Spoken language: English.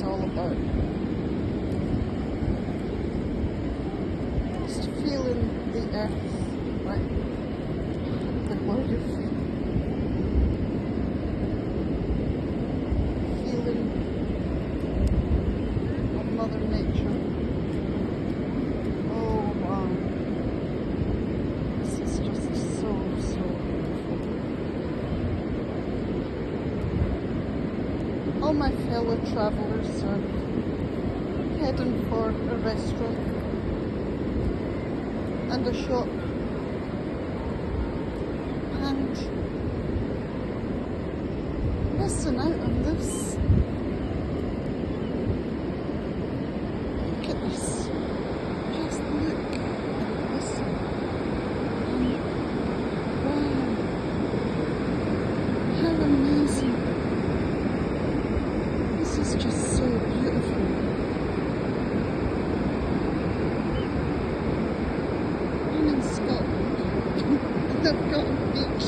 it's all about. Just feeling the earth, right? The word of feeling of Mother Nature. Oh wow. This is just so beautiful. All my fellow travellers are heading for a restaurant and a shop, and missing out on this. Look at this. Just look at this. Wow. How amazing. This is just so beautiful. I'm in Scotland and I've got a beach